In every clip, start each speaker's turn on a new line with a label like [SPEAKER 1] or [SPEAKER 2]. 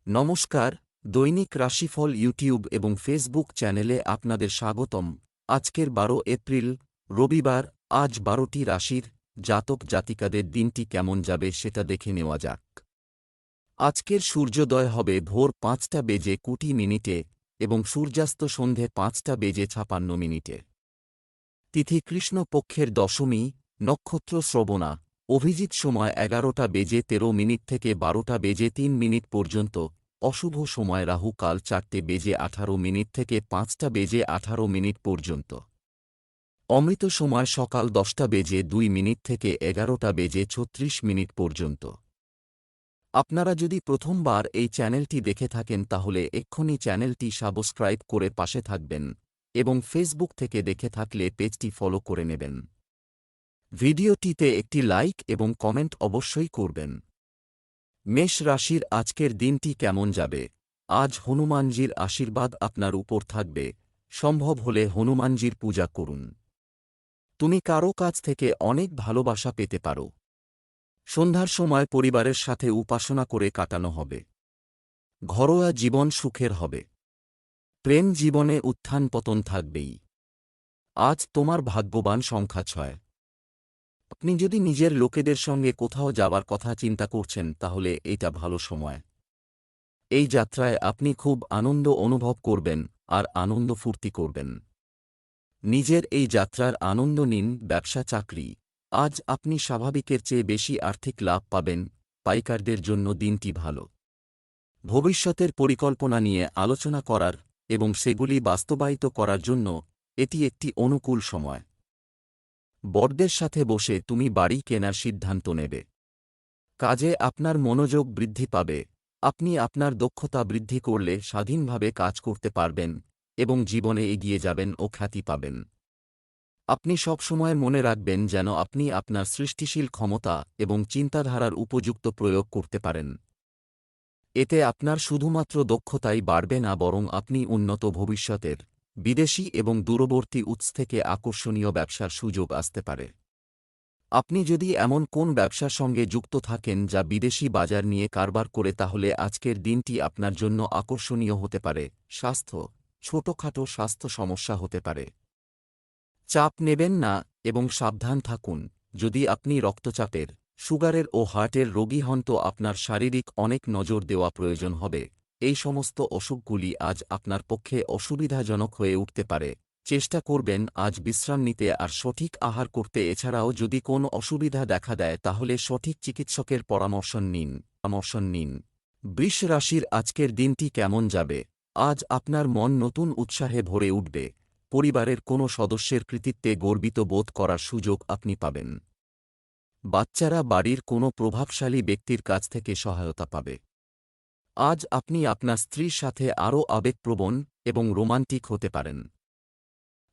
[SPEAKER 1] নমস্কার, দৈনিক রাশিফল ইউটিউব এবং ফেসবুক চ্যানেলে আপনাদের স্বাগতম। আজকের 12 এপ্রিল, রবিবার। আজ 12টি রাশির জাতক জাতিকাদের দিনটি কেমন যাবে সেটা দেখে নেওয়া যাক। আজকের সূর্যোদয় হবে ভোর 5:20 এবং সূর্যাস্ত সন্ধে 5:56 তিথি কৃষ্ণপক্ষের দশমী, নক্ষত্র শ্রবণা, অভিজিৎ সময় 11:13 থেকে 12:03 পর্যন্ত, অশুভ সময় রাহু কাল 4:18 থেকে 5:18 পর্যন্ত, অমৃত সময় সকাল 10:02 থেকে 11:36 পর্যন্ত। আপনারা যদি প্রথমবার এই চ্যানেলটি দেখে থাকেন তাহলে এক্ষুনি চ্যানেলটি সাবস্ক্রাইব করে পাশে থাকবেন এবং ফেসবুক থেকে দেখে থাকলে পেজটি ফলো করে নেবেন। ভিডিওটিতে একটি লাইক এবং কমেন্ট অবশ্যই করবেন। মেষ রাশির আজকের দিনটি কেমন যাবে? আজ হনুমানজির আশীর্বাদ আপনার উপর থাকবে, সম্ভব হলে হনুমানজির পূজা করুন। তুমি কারো কাছ থেকে অনেক ভালোবাসা পেতে পারো। সন্ধ্যার সময় পরিবারের সাথে উপাসনা করে কাটানো হবে। ঘরোয়া জীবন সুখের হবে। প্রেম জীবনে উত্থান পতন থাকবেই। আজ তোমার ভাগ্যবান সংখ্যা 6। আপনি যদি নিজের লোকেদের সঙ্গে কোথাও যাবার কথা চিন্তা করছেন তাহলে এটা ভালো সময়। এই যাত্রায় আপনি খুব আনন্দ অনুভব করবেন আর আনন্দ ফুর্তি করবেন। নিজের এই যাত্রার আনন্দ নিন। ব্যবসা চাকরি, আজ আপনি স্বাভাবিকের চেয়ে বেশি আর্থিক লাভ পাবেন। পাইকারদের জন্য দিনটি ভালো। ভবিষ্যতের পরিকল্পনা নিয়ে আলোচনা করার এবং সেগুলি বাস্তবায়িত করার জন্য এটি একটি অনুকূল সময়। বড়দের সাথে বসে তুমি বাড়ি কেনার সিদ্ধান্ত নেবে। কাজে আপনার মনোযোগ বৃদ্ধি পাবে। আপনি আপনার দক্ষতা বৃদ্ধি করলে স্বাধীনভাবে কাজ করতে পারবেন এবং জীবনে এগিয়ে যাবেন ও খ্যাতি পাবেন। আপনি সবসময় মনে রাখবেন যেন আপনি আপনার সৃষ্টিশীল ক্ষমতা এবং চিন্তাধারার উপযুক্ত প্রয়োগ করতে পারেন। এতে আপনার শুধুমাত্র দক্ষতাই বাড়বে না, বরং আপনি উন্নত ভবিষ্যতের বিদেশি এবং দূরবর্তী উৎস থেকে আকর্ষণীয় ব্যবসার সুযোগ আসতে পারে। আপনি যদি এমন কোন ব্যবসার সঙ্গে যুক্ত থাকেন যা বিদেশি বাজার নিয়ে কারবার করে তাহলে আজকের দিনটি আপনার জন্য আকর্ষণীয় হতে পারে। স্বাস্থ্য, ছোটখাটো স্বাস্থ্য সমস্যা হতে পারে। চাপ নেবেন না এবং সাবধান থাকুন। যদি আপনি রক্তচাপের, সুগারের ও হার্টের রোগী হন তো আপনার শারীরিক অনেক নজর দেওয়া প্রয়োজন হবে। এই সমস্ত অসুখগুলি আজ আপনার পক্ষে অসুবিধাজনক হয়ে উঠতে পারে। চেষ্টা করবেন আজ বিশ্রাম নিতে আর সঠিক আহার করতে। এছাড়াও যদি কোনো অসুবিধা দেখা দেয় তাহলে সঠিক চিকিৎসকের পরামর্শ নিন। বৃষ রাশির আজকের দিনটি কেমন যাবে? আজ আপনার মন নতুন উৎসাহে ভরে উঠবে। পরিবারের কোনো সদস্যের কৃতিত্বে গর্বিত বোধ করার সুযোগ আপনি পাবেন। বাচ্চারা বাড়ির কোনো প্রভাবশালী ব্যক্তির কাছ থেকে সহায়তা পাবে। আজ আপনি আপনার স্ত্রীর সাথে আরও আবেগপ্রবণ এবং রোমান্টিক হতে পারেন।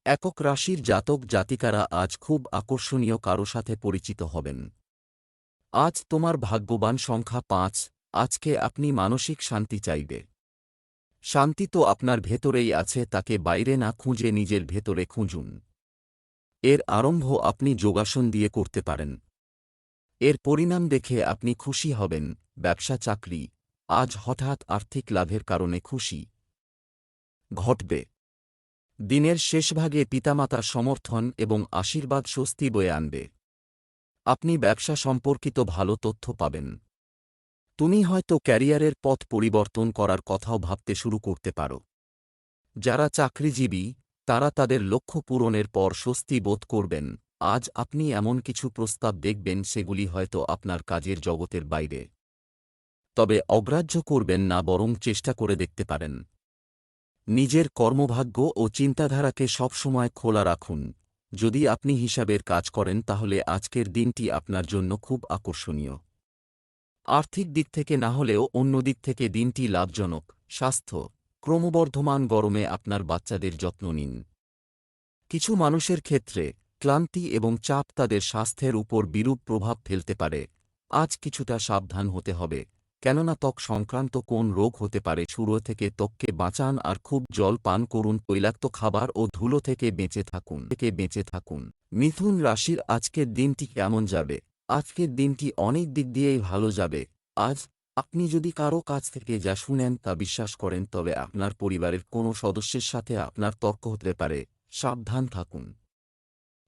[SPEAKER 1] একক রাশির জাতক জাতিকারা আজ খুব আকর্ষণীয় কারো সাথে পরিচিত হবেন। আজ তোমার ভাগ্যবান সংখ্যা 5। আজকে আপনি মানসিক শান্তি চাইবে। শান্তি তো আপনার ভেতরেই আছে, তাকে বাইরে না খুঁজে নিজের ভেতরে খুঁজুন। এর আরম্ভ আপনি যোগাসন দিয়ে করতে পারেন। এর পরিণাম দেখে আপনি খুশি হবেন। ব্যবসা চাকরি, আজ হঠাৎ আর্থিক লাভের কারণে খুশি ঘটবে। দিনের শেষভাগে পিতামাতার সমর্থন এবং আশীর্বাদ স্বস্তি বয়ে আনবে। আপনি ব্যবসা সম্পর্কিত ভালো তথ্য পাবেন। তুমি হয়তো ক্যারিয়ারের পথ পরিবর্তন করার কথাও ভাবতে শুরু করতে পারো। যারা চাকরিজীবী তারা তাদের লক্ষ্য পূরণের পর স্বস্তি বোধ করবেন। আজ আপনি এমন কিছু প্রস্তাব দেখবেন সেগুলি হয়তো আপনার কাজের জগতের বাইরে, তবে অগ্রাহ্য করবেন না, বরং চেষ্টা করে দেখতে পারেন। নিজের কর্মভাগ্য ও চিন্তাধারাকে সবসময় খোলা রাখুন। যদি আপনি হিসাবের কাজ করেন তাহলে আজকের দিনটি আপনার জন্য খুব আকর্ষণীয়। আর্থিক দিক থেকে না হলেও অন্য দিক থেকে দিনটি লাভজনক। স্বাস্থ্য, ক্রমবর্ধমান গরমে আপনার বাচ্চাদের যত্ন নিন। কিছু মানুষের ক্ষেত্রে ক্লান্তি এবং চাপ তাদের স্বাস্থ্যের উপর বিরূপ প্রভাব ফেলতে পারে। আজ কিছুটা সাবধান হতে হবে, কেননা ত্বক সংক্রান্ত কোন রোগ হতে পারে। শুরু থেকে ত্বককে বাঁচান আর খুব জল পান করুন। তৈলাক্ত খাবার ও ধুলো থেকে বেঁচে থাকুন। মিথুন রাশির আজকের দিনটি কেমন যাবে? আজকের দিনটি অনেক দিক দিয়েই ভালো যাবে। আজ আপনি যদি কারো কাছ থেকে যা শুনেন তা বিশ্বাস করেন তবে আপনার পরিবারের কোনো সদস্যের সাথে আপনার তর্ক হতে পারে, সাবধান থাকুন।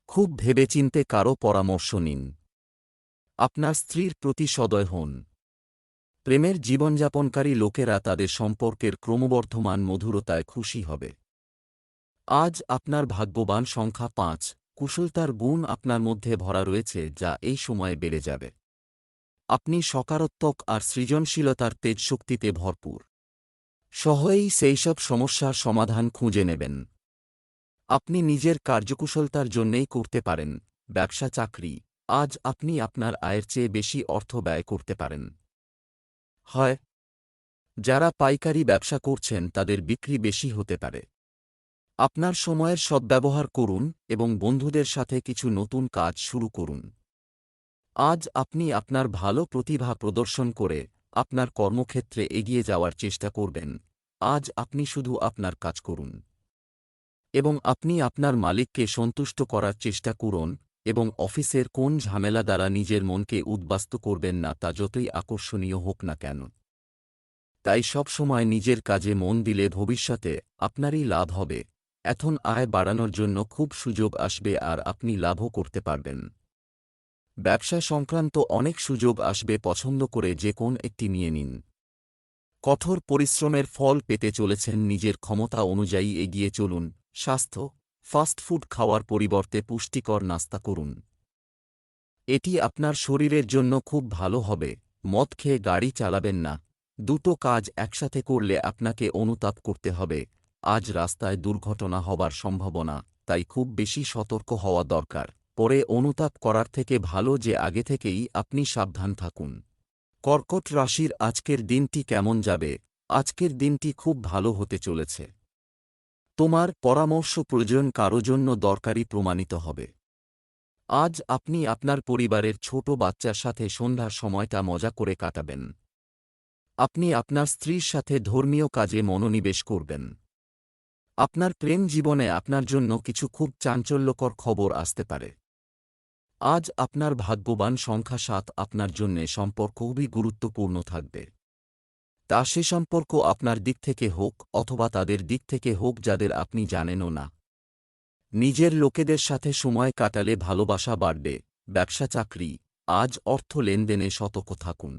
[SPEAKER 1] খুব ভেবেচিন্তে কারো পরামর্শ নিন। আপনার স্ত্রীর প্রতি সদয় হন। প্রেমের জীবনযাপনকারী লোকেরা তাদের সম্পর্কের ক্রমবর্ধমান মধুরতায় খুশি হবে। আজ আপনার ভাগ্যবান সংখ্যা ৫, কুশলতার গুণ আপনার মধ্যে ভরা রয়েছে যা এই সময়ে বেড়ে যাবে। আপনি সকারাত্মক আর সৃজনশীলতার তেজশক্তিতে ভরপুর। সহজেই সেইসব সমস্যার সমাধান খুঁজে নেবেন। আপনি নিজের কার্যকুশলতার জন্যেই করতে পারেন। ব্যবসা চাকরি, আজ আপনি আপনার আয়ের চেয়ে বেশি অর্থ ব্যয় করতে পারেন। হয় যারা পাইকারি ব্যবসা করছেন তাদের বিক্রি বেশি হতে পারে। আপনার সময়ের সদ্ব্যবহার করুন এবং বন্ধুদের সাথে কিছু নতুন কাজ শুরু করুন। আজ আপনি আপনার ভালো প্রতিভা প্রদর্শন করে আপনার কর্মক্ষেত্রে এগিয়ে যাওয়ার চেষ্টা করবেন। আজ আপনি শুধু আপনার কাজ করুন এবং আপনি আপনার মালিককে সন্তুষ্ট করার চেষ্টা করুন এবং অফিসের কোন ঝামেলা দ্বারা নিজের মনকে উদ্বাস্তু করবেন না তা যতই আকর্ষণীয় হোক না কেন। তাই সব সময় নিজের কাজে মন দিলে ভবিষ্যতে আপনারই লাভ হবে। এখন আয় বাড়ানোর জন্য খুব সুযোগ আসবে আর আপনি লাভও করতে পারবেন। ব্যবসা সংক্রান্ত অনেক সুযোগ আসবে, পছন্দ করে যে কোন একটি নিয়ে নিন। কঠোর পরিশ্রমের ফল পেতে চলেছেন, নিজের ক্ষমতা অনুযায়ী এগিয়ে চলুন। স্বাস্থ্য, ফাস্ট ফুড খাওয়ার পরিবর্তে পুষ্টিকর নাস্তা করুন। এটি আপনার শরীরের জন্য খুব ভালো হবে। মদ খেয়ে গাড়ি চালাবেন না। দুটো কাজ একসাথে করলে আপনাকে অনুতাপ করতে হবে। আজ রাস্তায় দুর্ঘটনা হবার সম্ভাবনা, তাই খুব বেশি সতর্ক হওয়া দরকার। পরে অনুতাপ করার থেকে ভালো যে আগে থেকেই আপনি সাবধান থাকুন। কর্কট রাশির আজকের দিনটি কেমন যাবে? আজকের দিনটি খুব ভালো হতে চলেছে। তোমার পরামর্শ প্রয়োজন কারো জন্য দরকারি প্রমাণিত হবে। আজ আপনি আপনার পরিবারের ছোট বাচ্চার সাথে সন্ধ্যার সময়টা মজা করে কাটাবেন। আপনি আপনার স্ত্রীর সাথে ধর্মীয় কাজে মনোনিবেশ করবেন। আপনার প্রেম জীবনে আপনার জন্য কিছু খুব চাঞ্চল্যকর খবর আসতে পারে। আজ আপনার ভাগ্যবান সংখ্যা ৭, আপনার জন্যে সম্পর্ক খুবই গুরুত্বপূর্ণ থাকবে। তা সে সম্পর্ক আপনার দিক থেকে হোক অথবা তাদের দিক থেকে হোক যাদের আপনি জানেনও না। নিজের লোকেদের সাথে সময় কাটালে ভালোবাসা বাড়বে। ব্যবসা চাকরি, আজ অর্থ লেনদেনে সতর্ক থাকুন।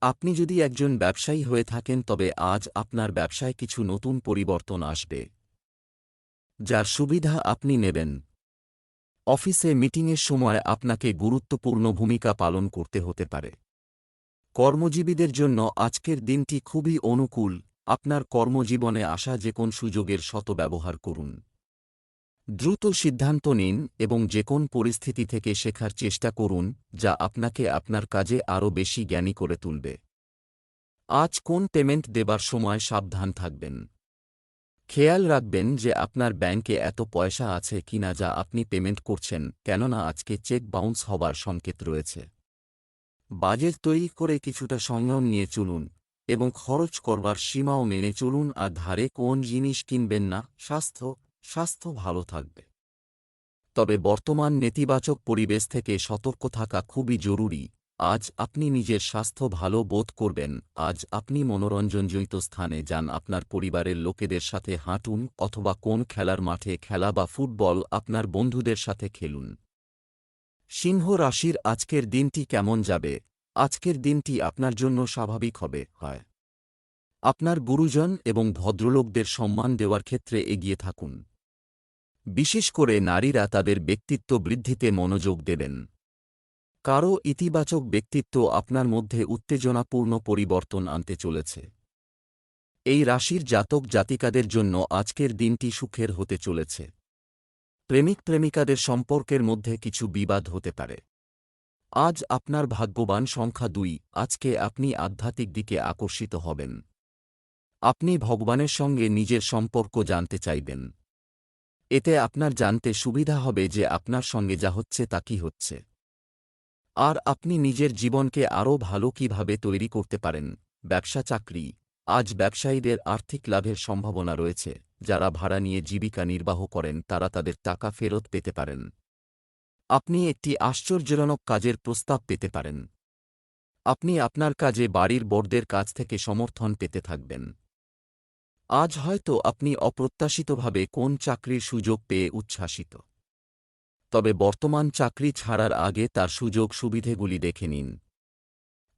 [SPEAKER 1] আপনি একজন ব্যবসায়ী হয়ে থাকেন তবে আজ আপনার ব্যবসায় কিছু নতুন পরিবর্তন আসবে, যার সুবিধা আপনি নেবেন। অফিসে মিটিংয়ের সময় আপনাকে গুরুত্বপূর্ণ ভূমিকা পালন করতে হতে পারে। কর্মজীবীদের জন্য আজকের দিনটি খুবই অনুকূল। আপনার কর্মজীবনে আসা যে কোন সুযোগের সদ্ব্যবহার করুন। দ্রুত সিদ্ধান্ত নিন এবং যে কোন পরিস্থিতি থেকে শেখার চেষ্টা করুন যা আপনাকে আপনার কাজে আরও বেশি জ্ঞানী করে তুলবে। আজ কোন পেমেন্ট দেবার সময় সাবধান থাকবেন। খেয়াল রাখবেন যে আপনার ব্যাংকে এত পয়সা আছে কিনা যা আপনি পেমেন্ট করছেন, কেননা আজকে চেক বাউন্স হবার সংকেত রয়েছে। বাজেট তৈরি করে কিছুটা সংযম নিয়ে চলুন এবং খরচ করবার সীমাও মেনে চলুন। আর ধারে কোন জিনিস কিনবেন না। স্বাস্থ্য ভালো থাকবে, তবে বর্তমান নেতিবাচক পরিবেশ থেকে সতর্ক থাকা খুবই জরুরি। আজ আপনি নিজের স্বাস্থ্য ভালো বোধ করবেন। আজ আপনি মনোরঞ্জনজনিত স্থানে যান, আপনার পরিবারের লোকেদের সাথে হাঁটুন অথবা কোন খেলার মাঠে খেলা বা ফুটবল আপনার বন্ধুদের সাথে খেলুন। সিংহ রাশির আজকের দিনটি কেমন যাবে? আজকের দিনটি আপনার জন্য স্বাভাবিক হবে। আপনার গুরুজন এবং ভদ্রলোকদের সম্মান দেওয়ার ক্ষেত্রে এগিয়ে থাকুন। বিশেষ করে নারীরা তাদের ব্যক্তিত্ব বৃদ্ধিতে মনোযোগ দেবেন। কারও ইতিবাচক ব্যক্তিত্ব আপনার মধ্যে উত্তেজনাপূর্ণ পরিবর্তন আনতে চলেছে। এই রাশির জাতক জাতিকাদের জন্য আজকের দিনটি সুখের হতে চলেছে। প্রেমিক প্রেমিকাদের সম্পর্কের মধ্যে কিছু বিবাদ হতে পারে। আজ আপনার ভাগ্যবান সংখ্যা ২, আজকে আপনি আধ্যাত্মিক দিকে আকর্ষিত হবেন। আপনি ভগবানের সঙ্গে নিজের সম্পর্ক জানতে চাইবেন। এতে আপনার জানতে সুবিধা হবে যে আপনার সঙ্গে যা হচ্ছে তা কি হচ্ছে, আর আপনি নিজের জীবনকে আরও ভালো কিভাবে তৈরি করতে পারেন। ব্যবসা চাকরি, আজ ব্যবসায়ীদের আর্থিক লাভের সম্ভাবনা রয়েছে। যারা ভাড়া নিয়ে জীবিকা নির্বাহ করেন তারা তাদের টাকা ফেরত পেতে পারেন। আপনি একটি আশ্চর্যজনক কাজের প্রস্তাব পেতে পারেন। আপনি আপনার কাজে বাড়ির বড়দের কাছ থেকে সমর্থন পেতে থাকবেন। আজ হয়তো আপনি অপ্রত্যাশিতভাবে কোন চাকরির সুযোগ পেয়ে উচ্ছ্বাসিত। তবে বর্তমান চাকরি ছাড়ার আগে তার সুযোগ সুবিধেগুলি দেখে নিন,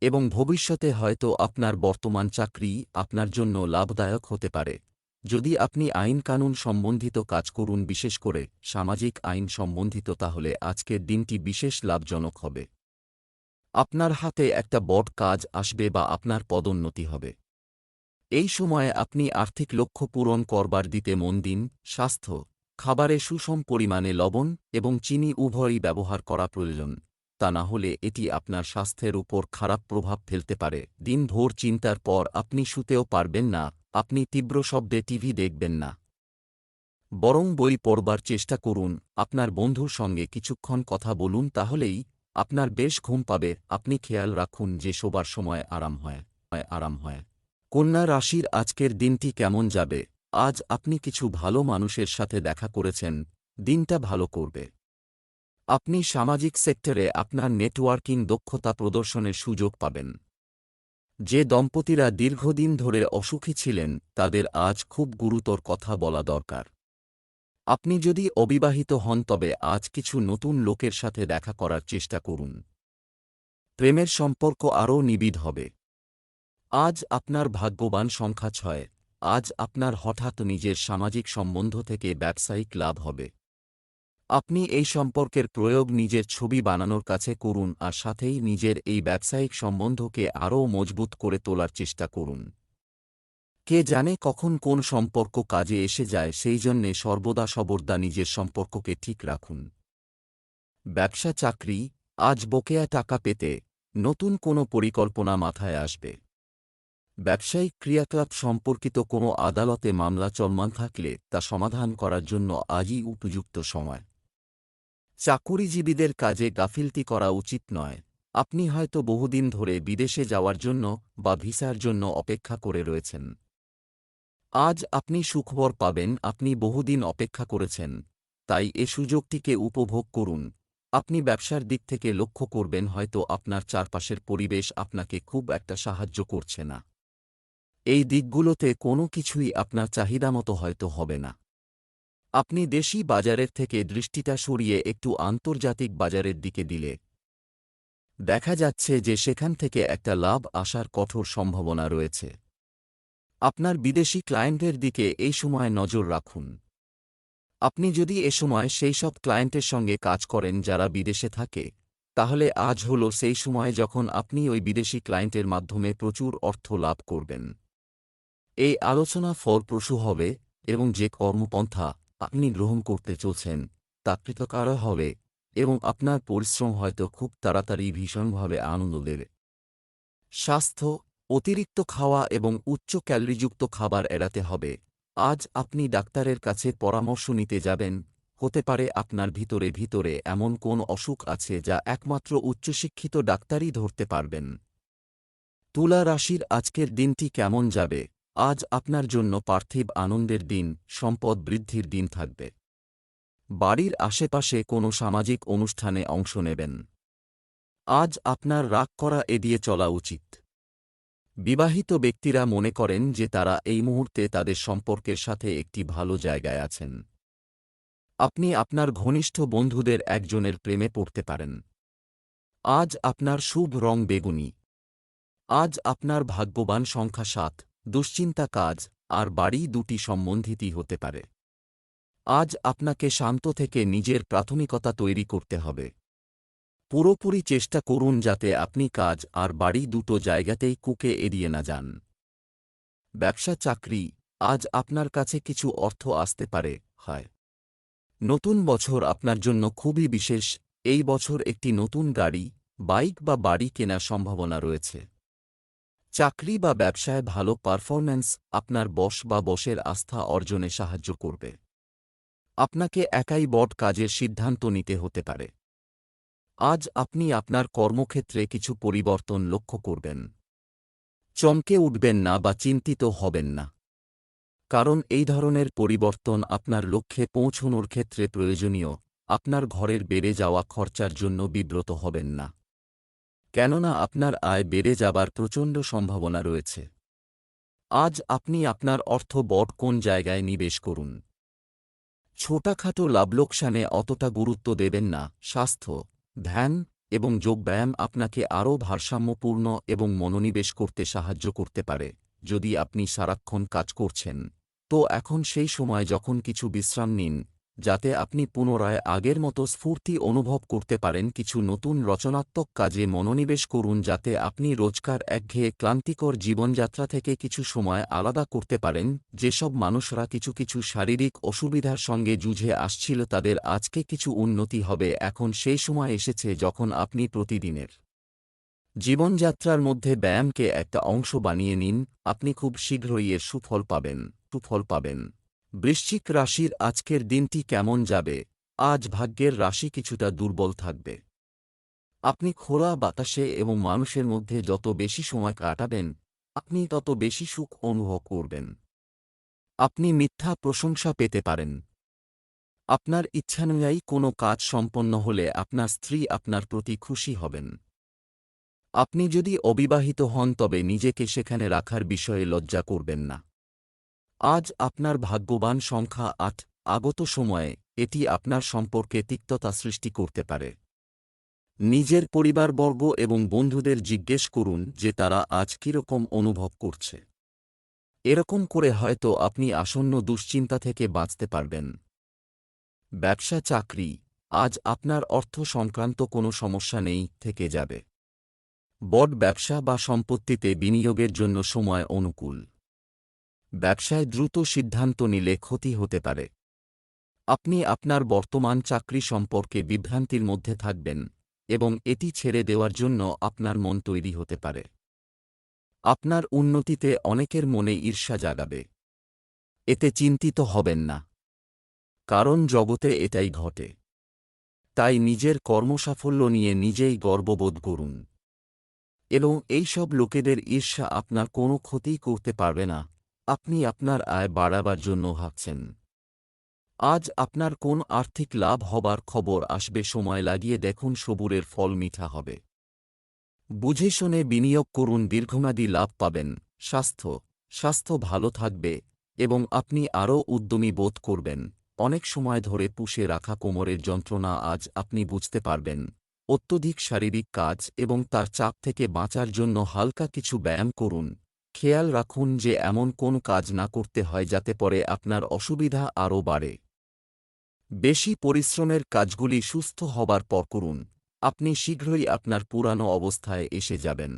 [SPEAKER 1] এবং ভবিষ্যতে হয়তো আপনার বর্তমান চাকরি আপনার জন্য লাভদায়ক হতে পারে। যদি আপনি আইন কানুন সম্বন্ধিত কাজ করুন, বিশেষ করে সামাজিক আইন সম্বন্ধিত, তাহলে আজকের দিনটি বিশেষ লাভজনক হবে। আপনার হাতে একটা বড় কাজ আসবে বা আপনার পদোন্নতি হবে। এই সময়ে আপনি আর্থিক লক্ষ্য পূরণ করবার দিতে মন দিন। স্বাস্থ্য, খাবারে সুষম পরিমাণে লবণ এবং চিনি উভয়ই ব্যবহার করা প্রয়োজন, তা না হলে এটি আপনার স্বাস্থ্যের উপর খারাপ প্রভাব ফেলতে পারে। দিনভর চিন্তার পর আপনি শুতেও পারবেন না। আপনি তীব্র শব্দে টিভি দেখবেন না, বরং বই পড়বার চেষ্টা করুন। আপনার বন্ধুর সঙ্গে কিছুক্ষণ কথা বলুন, তাহলেই আপনার বেশ ঘুম পাবে। আপনি খেয়াল রাখুন যে শোবার সময় আরাম হয়। কন্যা রাশির আজকের দিনটি কেমন যাবে? আজ আপনি কিছু ভালো মানুষের সাথে দেখা করেছেন, দিনটা ভালো করবে। আপনি সামাজিক সেক্টরে আপনার নেটওয়ার্কিং দক্ষতা প্রদর্শনের সুযোগ পাবেন। যে দম্পতিরা দীর্ঘদিন ধরে অসুখী ছিলেন, তাদের আজ খুব গুরুতর কথা বলা দরকার। আপনি যদি অবিবাহিত হন, তবে আজ কিছু নতুন লোকের সাথে দেখা করার চেষ্টা করুন। প্রেমের সম্পর্ক আরও নিবিড় হবে। আজ আপনার ভাগ্যবান সংখ্যা 6। আজ আপনার হঠাৎ নিজের সামাজিক সম্বন্ধ থেকে ব্যবসায়িক লাভ হবে। আপনি এই সম্পর্কের প্রয়োগ নিজের ছবি বানানোর কাছে করুন, আর সাথেই নিজের এই ব্যবসায়িক সম্বন্ধকে আরও মজবুত করে তোলার চেষ্টা করুন। কে জানে কখন কোন সম্পর্ক কাজে এসে যায়, সেই জন্যে সর্বদা নিজের সম্পর্ককে ঠিক রাখুন। ব্যবসা চাকরি, আজ বকেয়া টাকা পেতে নতুন কোনো পরিকল্পনা মাথায় আসবে। ব্যবসায়িক ক্রিয়াকলাপ সম্পর্কিত কোনো আদালতে মামলা চলমান থাকলে তা সমাধান করার জন্য আজই উপযুক্ত সময়। চাকুরিজীবীদের কাজে গাফিলতি করা উচিত নয়। আপনি হয়তো বহুদিন ধরে বিদেশে যাওয়ার জন্য বা ভিসার জন্য অপেক্ষা করে রয়েছেন। আজ আপনি সুখবর পাবেন। আপনি বহুদিন অপেক্ষা করেছেন, তাই এ সুযোগটিকে উপভোগ করুন। আপনি ব্যবসার দিক থেকে লক্ষ্য করবেন, হয়তো আপনার চারপাশের পরিবেশ আপনাকে খুব একটা সাহায্য করছে না। এই দিকগুলোতে কোনো কিছুই আপনার চাহিদামতো হয়তো হবে না। আপনি দেশি বাজারের থেকে দৃষ্টিটা সরিয়ে একটু আন্তর্জাতিক বাজারের দিকে দিলে দেখা যাচ্ছে যে সেখান থেকে একটা লাভ আসার কঠোর সম্ভাবনা রয়েছে। আপনার বিদেশি ক্লায়েন্টের দিকে এই সময় নজর রাখুন। আপনি যদি এ সময় সেই সব ক্লায়েন্টের সঙ্গে কাজ করেন যারা বিদেশে থাকে, তাহলে আজ হল সেই সময় যখন আপনি ওই বিদেশি ক্লায়েন্টের মাধ্যমে প্রচুর অর্থ লাভ করবেন। এই আলোচনা ফলপ্রসূ হবে এবং যে কর্মপন্থা আপনি গ্রহণ করতে চলছেন তা কৃতকার হবে, এবং আপনার পরিশ্রম হয়তো খুব তাড়াতাড়ি ভীষণভাবে আনন্দ দেবে। স্বাস্থ্য, অতিরিক্ত খাওয়া এবং উচ্চ ক্যালোরিযুক্ত খাবার এড়াতে হবে। আজ আপনি ডাক্তারের কাছে পরামর্শ নিতে যাবেন। হতে পারে আপনার ভিতরে এমন কোন অসুখ আছে যা একমাত্র উচ্চশিক্ষিত ডাক্তারই ধরতে পারবেন। তুলা রাশির আজকের দিনটি কেমন যাবে? আজ আপনার জন্য পার্থিব আনন্দের দিন, সম্পদ বৃদ্ধির দিন থাকবে। বাড়ির আশেপাশে কোনো সামাজিক অনুষ্ঠানে অংশ নেবেন। আজ আপনার রাগ করা এড়িয়ে চলা উচিত। বিবাহিত ব্যক্তিরা মনে করেন যে তারা এই মুহূর্তে তাদের সম্পর্কের সাথে একটি ভালো জায়গায় আছেন। আপনি আপনার ঘনিষ্ঠ বন্ধুদের একজনের প্রেমে পড়তে পারেন। আজ আপনার শুভ রং বেগুনি। আজ আপনার ভাগ্যবান সংখ্যা 7। দুশ্চিন্তা কাজ আর বাড়ি দুটি সম্বন্ধিতই হতে পারে। আজ আপনাকে শান্ত থেকে নিজের প্রাথমিকতা তৈরি করতে হবে। পুরোপুরি চেষ্টা করুন যাতে আপনি কাজ আর বাড়ি দুটো জায়গাতেই কুকে এড়িয়ে না যান। ব্যবসা চাকরি, আজ আপনার কাছে কিছু অর্থ আসতে পারে। হয় নতুন বছর আপনার জন্য খুবই বিশেষ। এই বছর একটি নতুন গাড়ি, বাইক বা বাড়ি কেনার সম্ভাবনা রয়েছে। চাকরি বা ব্যবসায় ভালো পারফরম্যান্স আপনার বস বা বসের আস্থা অর্জনে সাহায্য করবে। আপনাকে একাই বড় কাজের সিদ্ধান্ত নিতে হতে পারে। আজ আপনি আপনার কর্মক্ষেত্রে কিছু পরিবর্তন লক্ষ্য করবেন। চমকে উঠবেন না বা চিন্তিত হবেন না, কারণ এই ধরনের পরিবর্তন আপনার লক্ষ্যে পৌঁছনোর ক্ষেত্রে প্রয়োজনীয়। আপনার ঘরের বেড়ে যাওয়া খরচার জন্য বিব্রত হবেন না। কেননা আপনার আয় বেড়ে যাবার প্রচণ্ড সম্ভাবনা রয়েছে। আজ আপনি আপনার অর্থ বড় কোন জায়গায় নিবেশ করুন। ছোটখাটো লাভলোকসানে অতটা গুরুত্ব দেবেন না। স্বাস্থ্য, ধ্যান এবং যোগব্যায়াম আপনাকে আরও ভারসাম্যপূর্ণ এবং মনোনিবেশ করতে সাহায্য করতে পারে। যদি আপনি সারাক্ষণ কাজ করছেন, তো এখন সেই সময় যখন কিছু বিশ্রাম নিন, যাতে আপনি পুনরায় আগের মতো স্ফূর্তি অনুভব করতে পারেন। কিছু নতুন রচনাত্মক কাজে মনোনিবেশ করুন, যাতে আপনি রোজকার একঘেয়ে ক্লান্তিকর জীবনযাত্রা থেকে কিছু সময় আলাদা করতে পারেন। যেসব মানুষরা কিছু কিছু শারীরিক অসুবিধার সঙ্গে যুঝে আসছিল, তাদের আজকে কিছু উন্নতি হবে। এখন সেই সময় এসেছে যখন আপনি প্রতিদিনের জীবনযাত্রার মধ্যে ব্যায়ামকে একটা অংশ বানিয়ে নিন। আপনি খুব শীঘ্রই এর সুফল পাবেন। বৃশ্চিক রাশির আজকের দিনটি কেমন যাবে? আজ ভাগ্যের রাশি কিছুটা দুর্বল থাকবে। আপনি খোলা বাতাসে এবং মানুষের মধ্যে যত বেশি সময় কাটাবেন, আপনি তত বেশি সুখ অনুভব করবেন। আপনি মিথ্যা প্রশংসা পেতে পারেন। আপনার ইচ্ছানুযায়ী কোনো কাজ সম্পন্ন হলে আপনার স্ত্রী আপনার প্রতি খুশি হবেন। আপনি যদি অবিবাহিত হন, তবে নিজেকে সেখানে রাখার বিষয়ে লজ্জা করবেন না। আজ আপনার ভাগ্যবান সংখ্যা ৮। আগত সময়ে এটি আপনার সম্পর্কে তিক্ততা সৃষ্টি করতে পারে। নিজের পরিবারবর্গ এবং বন্ধুদের জিজ্ঞেস করুন যে তারা আজ কীরকম অনুভব করছে। এরকম করে হয়তো আপনি আসন্ন দুশ্চিন্তা থেকে বাঁচতে পারবেন। ব্যবসা চাকরি, আজ আপনার অর্থ সংক্রান্ত কোনো সমস্যা নেই, থেকে যাবে। বড় ব্যবসা বা সম্পত্তিতে বিনিয়োগের জন্য সময় অনুকূল। ব্যবসায় দ্রুত সিদ্ধান্ত নিলে ক্ষতি হতে পারে। আপনি আপনার বর্তমান চাকরি সম্পর্কে বিভ্রান্তির মধ্যে থাকবেন এবং এটি ছেড়ে দেওয়ার জন্য আপনার মন তৈরি হতে পারে। আপনার উন্নতিতে অনেকের মনে ঈর্ষা জাগাবে। এতে চিন্তিত হবেন না, কারণ জগতে এটাই ঘটে। তাই নিজের কর্মসাফল্য নিয়ে নিজেই গর্ববোধ করুন এবং এই সব লোকেদের ঈর্ষা আপনার কোনো ক্ষতি করতে পারবে না। আপনি আপনার আয় বাড়াবার জন্য ভাবছেন। আজ আপনার কোন আর্থিক লাভ হবার খবর আসবে, সময় লাগিয়ে দেখুন, সবুরের ফল মিঠা হবে। বুঝে শুনে বিনিয়োগ করুন, দীর্ঘমেয়াদী লাভ পাবেন। স্বাস্থ্য ভালো থাকবে এবং আপনি আরও উদ্যমী বোধ করবেন। অনেক সময় ধরে পুষে রাখা কোমরের যন্ত্রণা আজ আপনি বুঝতে পারবেন। অত্যধিক শারীরিক কাজ এবং তার চাপ থেকে বাঁচার জন্য হালকা কিছু ব্যায়াম করুন। খেয়াল রাখুন যে এমন কোন কাজ না করতে হয় যাতে পরে আপনার অসুবিধা আরও বাড়ে। বেশি পরিশ্রমের কাজগুলি সুস্থ হবার পর করুন। আপনি শীঘ্রই আপনার পুরানো অবস্থায় এসে যাবেন।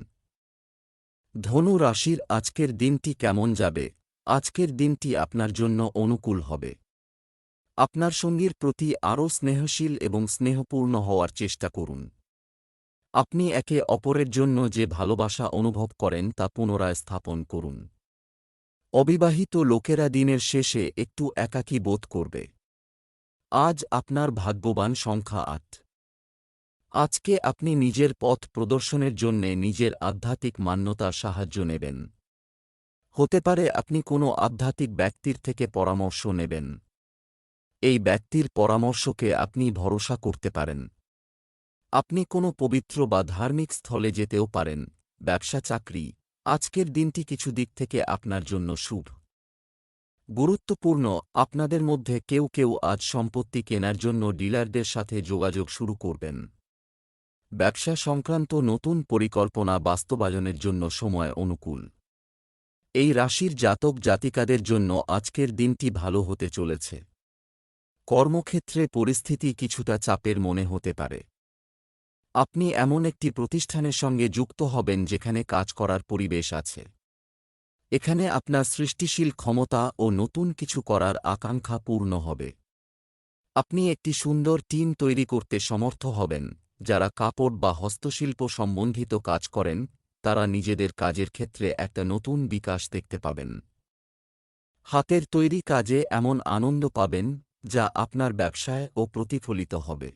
[SPEAKER 1] ধনু রাশির আজকের দিনটি কেমন যাবে? আজকের দিনটি আপনার জন্য অনুকূল হবে। আপনার সঙ্গীর প্রতি আরও স্নেহশীল এবং স্নেহপূর্ণ হওয়ার চেষ্টা করুন। আপনি একে অপরের জন্য যে ভালোবাসা অনুভব করেন তা পুনরায় স্থাপন করুন। অবিবাহিত লোকেরা দিনের শেষে একটু একাকী বোধ করবে। আজ আপনার ভাগ্যবান সংখ্যা ৮। আজকে আপনি নিজের পথ প্রদর্শনের জন্যে নিজের আধ্যাত্মিক মান্যতার সাহায্য নেবেন। হতে পারে আপনি কোনো আধ্যাত্মিক ব্যক্তির থেকে পরামর্শ নেবেন। এই ব্যক্তির পরামর্শকে আপনি ভরসা করতে পারেন। আপনি কোনো পবিত্র বা ধার্মিক স্থলে যেতেও পারেন। ব্যবসা চাকরি, আজকের দিনটি কিছু দিক থেকে আপনার জন্য শুভ। গুরুত্বপূর্ণ, আপনাদের মধ্যে কেউ কেউ আজ সম্পত্তি কেনার জন্য ডিলারদের সাথে যোগাযোগ শুরু করবেন। ব্যবসা সংক্রান্ত নতুন পরিকল্পনা বাস্তবায়নের জন্য সময় অনুকূল। এই রাশির জাতক জাতিকাদের জন্য আজকের দিনটি ভালো হতে চলেছে। কর্মক্ষেত্রে পরিস্থিতি কিছুটা চাপের মনে হতে পারে। আপনি এমন একটি প্রতিষ্ঠানের সঙ্গে যুক্ত হবেন যেখানে কাজ করার পরিবেশ আছে। এখানে আপনার সৃষ্টিশীল ক্ষমতা ও নতুন কিছু করার আকাঙ্ক্ষা পূর্ণ হবে। আপনি একটি সুন্দর টিম তৈরি করতে সমর্থ হবেন। যারা কাপড় বা হস্তশিল্প সম্বন্ধিত কাজ করেন, তারা নিজেদের কাজের ক্ষেত্রে একটা নতুন বিকাশ দেখতে পাবেন। হাতের তৈরি কাজে এমন আনন্দ পাবেন যা আপনার ব্যবসায় ও প্রতিফলিত হবে।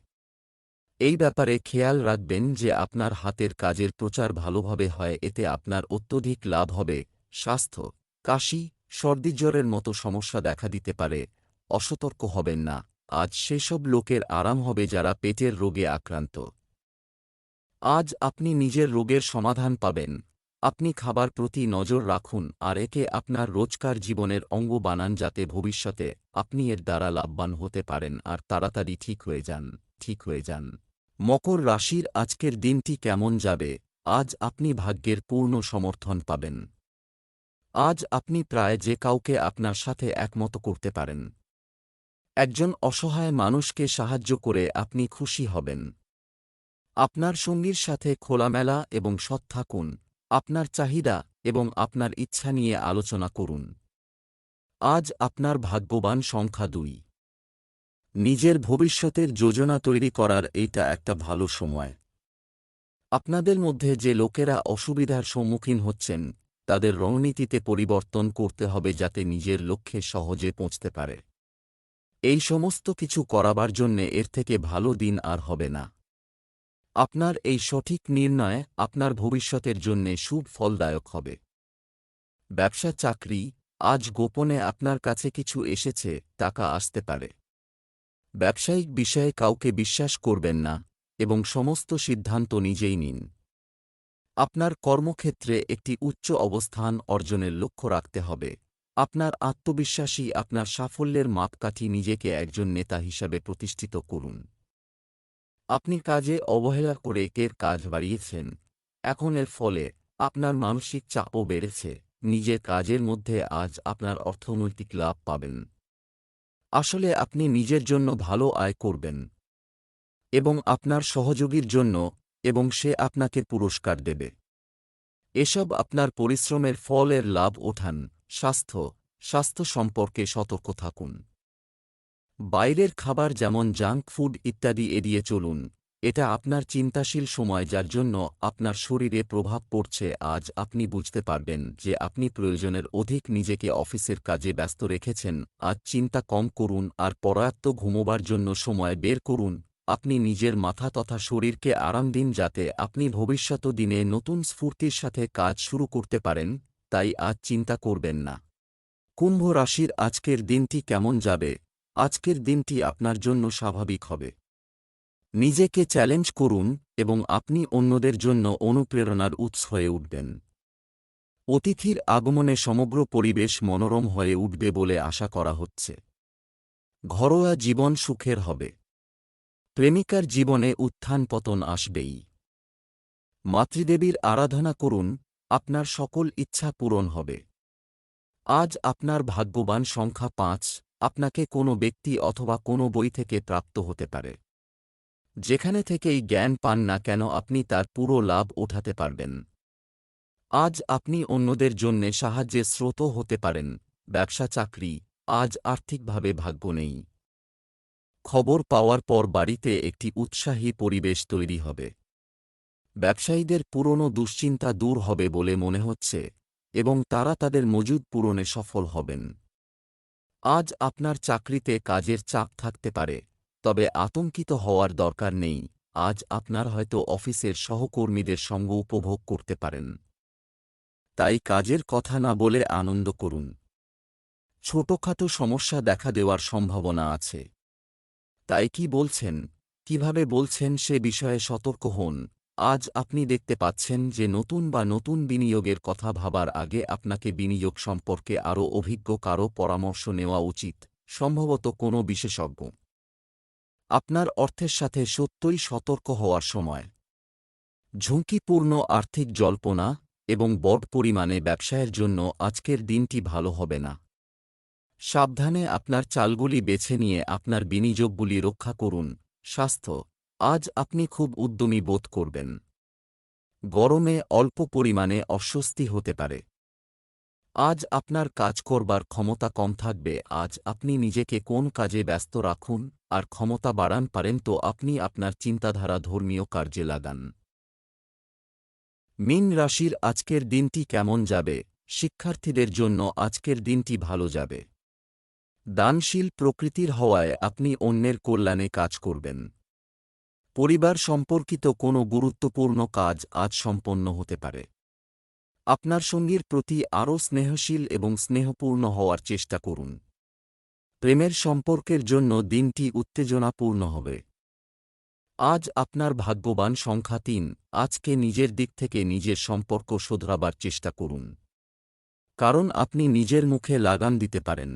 [SPEAKER 1] এই ব্যাপারে খেয়াল রাখবেন যে আপনার হাতের কাজের প্রচার ভালোভাবে হয়, এতে আপনার অত্যধিক লাভ হবে। স্বাস্থ্য, কাশি, সর্দিজ্বরের মতো সমস্যা দেখা দিতে পারে। অসতর্ক হবেন না। আজ সেসব লোকের আরাম হবে যারা পেটের রোগে আক্রান্ত। আজ আপনি নিজের রোগের সমাধান পাবেন। আপনি খাবার প্রতি নজর রাখুন আর একে আপনার রোজকার জীবনের অঙ্গ বানান যাতে ভবিষ্যতে আপনি এর দ্বারা লাভবান হতে পারেন আর তাড়াতাড়ি ঠিক হয়ে যান। মকর রাশির আজকের দিনটি কেমন যাবে? আজ আপনি ভাগ্যের পূর্ণ সমর্থন পাবেন। আজ আপনি প্রায় যে কাউকে আপনার সাথে একমত করতে পারেন। একজন অসহায় মানুষকে সাহায্য করে আপনি খুশি হবেন। আপনার সঙ্গীর সাথে খোলামেলা এবং সৎ থাকুন। আপনার চাহিদা এবং আপনার ইচ্ছা নিয়ে আলোচনা করুন। আজ আপনার ভাগ্যবান সংখ্যা 2। নিজের ভবিষ্যতের যোজনা তৈরি করার এইটা একটা ভালো সময়। আপনাদের মধ্যে যে লোকেরা অসুবিধার সম্মুখীন হচ্ছেন তাদের রণনীতিতে পরিবর্তন করতে হবে যাতে নিজের লক্ষ্যে সহজে পৌঁছতে পারে। এই সমস্ত কিছু করাবার জন্যে এর থেকে ভালো দিন আর হবে না। আপনার এই সঠিক নির্ণয় আপনার ভবিষ্যতের জন্যে শুভ ফলদায়ক হবে। ব্যবসা চাকরি, আজ গোপনে আপনার কাছে কিছু এসেছে, টাকা আসতে পারে। ব্যবসায়িক বিষয়ে কাউকে বিশ্বাস করবেন না এবং সমস্ত সিদ্ধান্ত নিজেই নিন। আপনার কর্মক্ষেত্রে একটি উচ্চ অবস্থান অর্জনের লক্ষ্য রাখতে হবে। আপনার আত্মবিশ্বাসী আপনার সাফল্যের মাপকাঠি। নিজেকে একজন নেতা হিসাবে প্রতিষ্ঠিত করুন। আপনি কাজে অবহেলা করে একের কাজ বাড়িয়েছেন, এখন এর ফলে আপনার মানসিক চাপও বেড়েছে। নিজের কাজের মধ্যে আজ আপনার অর্থনৈতিক লাভ পাবেন। আসলে আপনি নিজের জন্য ভালো আয় করবেন এবং আপনার সহযোগীর জন্য, এবং সে আপনাকে পুরস্কার দেবে। এসব আপনার পরিশ্রমের ফলের লাভ ওঠান। স্বাস্থ্য সম্পর্কে সতর্ক থাকুন। বাইরের খাবার যেমন জাঙ্ক ফুড ইত্যাদি এড়িয়ে চলুন। এটা আপনার চিন্তাশীল সময় যার জন্য আপনার শরীরে প্রভাব পড়ছে। আজ আপনি বুঝতে পারবেন যে আপনি প্রয়োজনের অধিক নিজেকে অফিসের কাজে ব্যস্ত রেখেছেন। আজ চিন্তা কম করুন আর পর্যাপ্ত ঘুমোবার জন্য সময় বের করুন। আপনি নিজের মাথা তথা শরীরকে আরাম দিন যাতে আপনি ভবিষ্যৎ দিনে নতুন স্ফূর্তির সাথে কাজ শুরু করতে পারেন। তাই আজ চিন্তা করবেন না। কুম্ভ রাশির আজকের দিনটি কেমন যাবে? আজকের দিনটি আপনার জন্য স্বাভাবিক হবে। নিজেকে চ্যালেঞ্জ করুন এবং আপনি অন্যদের জন্য অনুপ্রেরণার উৎস হয়ে উঠবেন। অতিথির আগমনে সমগ্র পরিবেশ মনোরম হয়ে উঠবে বলে আশা করা হচ্ছে। ঘরোয়া জীবন সুখের হবে। প্রেমিকার জীবনে উত্থান পতন আসবেই। মাতৃদেবীর আরাধনা করুন, আপনার সকল ইচ্ছা পূরণ হবে। আজ আপনার ভাগ্যবান সংখ্যা 5। আপনাকে কোনো ব্যক্তি অথবা কোনো বই থেকে প্রাপ্ত হতে পারে। যেখানে থেকেই জ্ঞান পান না কেন আপনি তার পুরো লাভ ওঠাতে পারবেন। আজ আপনি অন্যদের জন্যে সাহায্যের স্রোত হতে পারেন। ব্যবসা চাকরি, আজ আর্থিকভাবে ভাগ্য নেই। খবর পাওয়ার পর বাড়িতে একটি উৎসাহী পরিবেশ তৈরি হবে। ব্যবসায়ীদের পুরনো দুশ্চিন্তা দূর হবে বলে মনে হচ্ছে এবং তারা তাদের মজুদ পূরণে সফল হবেন। আজ আপনার চাকরিতে কাজের চাপ থাকতে পারে, তবে আতঙ্কিত হওয়ার দরকার নেই। আজ আপনার হয়তো অফিসের সহকর্মীদের সঙ্গ উপভোগ করতে পারেন। তাই কাজের কথা না বলে আনন্দ করুন। ছোটখাটো সমস্যা দেখা দেওয়ার সম্ভাবনা আছে। তাই কি বলছেন, কিভাবে বলছেন সে বিষয়ে সতর্ক হন। আজ আপনি দেখতে পাচ্ছেন যে নতুন বিনিয়োগের কথা ভাবার আগে আপনাকে বিনিয়োগ সম্পর্কে আরও অভিজ্ঞ কারও পরামর্শ নেওয়া উচিত, সম্ভবত কোনো বিশেষজ্ঞ। আপনার অর্থের সাথে সত্যই সতর্ক হওয়ার সময়। ঝুঁকিপূর্ণ আর্থিক জল্পনা এবং বড় পরিমাণে ব্যবসায়ের জন্য আজকের দিনটি ভালো হবে না। সাবধানে আপনার চালগুলি বেছে নিয়ে আপনার বিনিয়োগগুলি রক্ষা করুন। স্বাস্থ্য, আজ আপনি খুব উদ্যমী বোধ করবেন। গরমে অল্প পরিমাণে অস্বস্তি হতে পারে। আজ আপনার কাজ করবার ক্ষমতা কম থাকবে। আজ আপনি নিজেকে কোন কাজে ব্যস্ত রাখুন আর ক্ষমতা বাড়ান পারেন তো আপনি আপনার চিন্তাধারা ধর্মীয় কার্যে লাগান। মীন রাশির আজকের দিনটি কেমন যাবে? শিক্ষার্থীদের জন্য আজকের দিনটি ভালো যাবে। দানশীল প্রকৃতির হওয়ায় আপনি অন্যের কল্যাণে কাজ করবেন। পরিবার সম্পর্কিত কোনো গুরুত্বপূর্ণ কাজ আজ সম্পন্ন হতে পারে। আপনার সঙ্গীর প্রতি আরও স্নেহশীল এবং স্নেহপূর্ণ হওয়ার চেষ্টা করুন। প্রেমের সম্পর্কের জন্য দিনটি উত্তেজনাপূর্ণ হবে। আজ আপনার ভাগ্যবান সংখ্যা ৩। আজকে নিজের দিক থেকে নিজের সম্পর্ক শোধরাবার চেষ্টা করুন, কারণ আপনি নিজের মুখে লাগাম দিতে পারেন।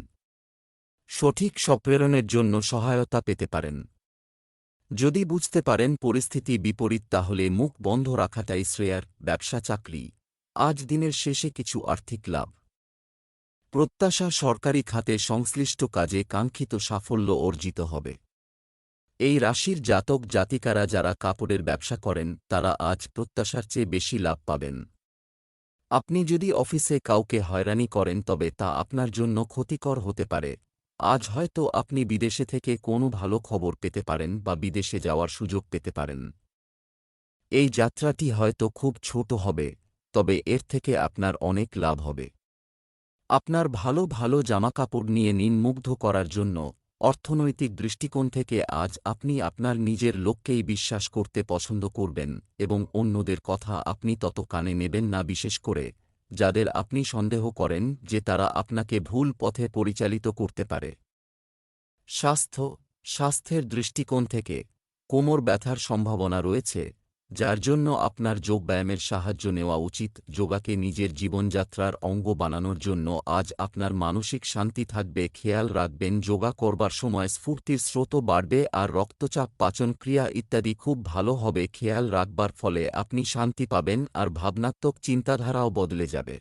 [SPEAKER 1] সঠিক সম্প্রেরণের জন্য সহায়তা পেতে পারেন। যদি বুঝতে পারেন পরিস্থিতি বিপরীত, তাহলে মুখ বন্ধ রাখাটাই শ্রেয়ার। ব্যবসা চাকরি, আজ দিনের শেষে কিছু আর্থিক লাভ। প্রত্যাশা, সরকারি খাতে সংশ্লিষ্ট কাজে কাঙ্ক্ষিত সাফল্য অর্জিত হবে। এই রাশির জাতক জাতিকারা যারা কাপড়ের ব্যবসা করেন তারা আজ প্রত্যাশার চেয়ে বেশি লাভ পাবেন। আপনি যদি অফিসে কাউকে হয়রানি করেন তবে তা আপনার জন্য ক্ষতিকর হতে পারে। আজ হয়তো আপনি বিদেশে থেকে কোনো ভালো খবর পেতে পারেন বা বিদেশে যাওয়ার সুযোগ পেতে পারেন। এই যাত্রাটি হয়তো খুব ছোট হবে, তবে এর থেকে আপনার অনেক লাভ হবে। আপনার ভালো ভালো জামাকাপড় নিয়ে নিন মুগ্ধ করার জন্য। অর্থনৈতিক দৃষ্টিকোণ থেকে আজ আপনি আপনার নিজের লোককেই বিশ্বাস করতে পছন্দ করবেন এবং অন্যদের কথা আপনি তত কানে নেবেন না, বিশেষ করে যাদের আপনি সন্দেহ করেন যে তারা আপনাকে ভুল পথে পরিচালিত করতে পারে। স্বাস্থ্যের দৃষ্টিকোণ থেকে কোমর ব্যথার সম্ভাবনা রয়েছে, যার জন্য আপনার যোগব্যায়ামের সাহায্য নেওয়া উচিত। যোগাকে নিজের জীবনযাত্রার অঙ্গ বানানোর জন্য আজ আপনার মানসিক শান্তি থাকবে। খেয়াল রাখবেন যোগা করবার সময় স্ফূর্তির স্রোতও বাড়বে আর রক্তচাপ, পাচনক্রিয়া ইত্যাদি খুব ভালো হবে। খেয়াল রাখবার ফলে আপনি শান্তি পাবেন আর ভাবনাত্মক চিন্তাধারাও বদলে যাবে।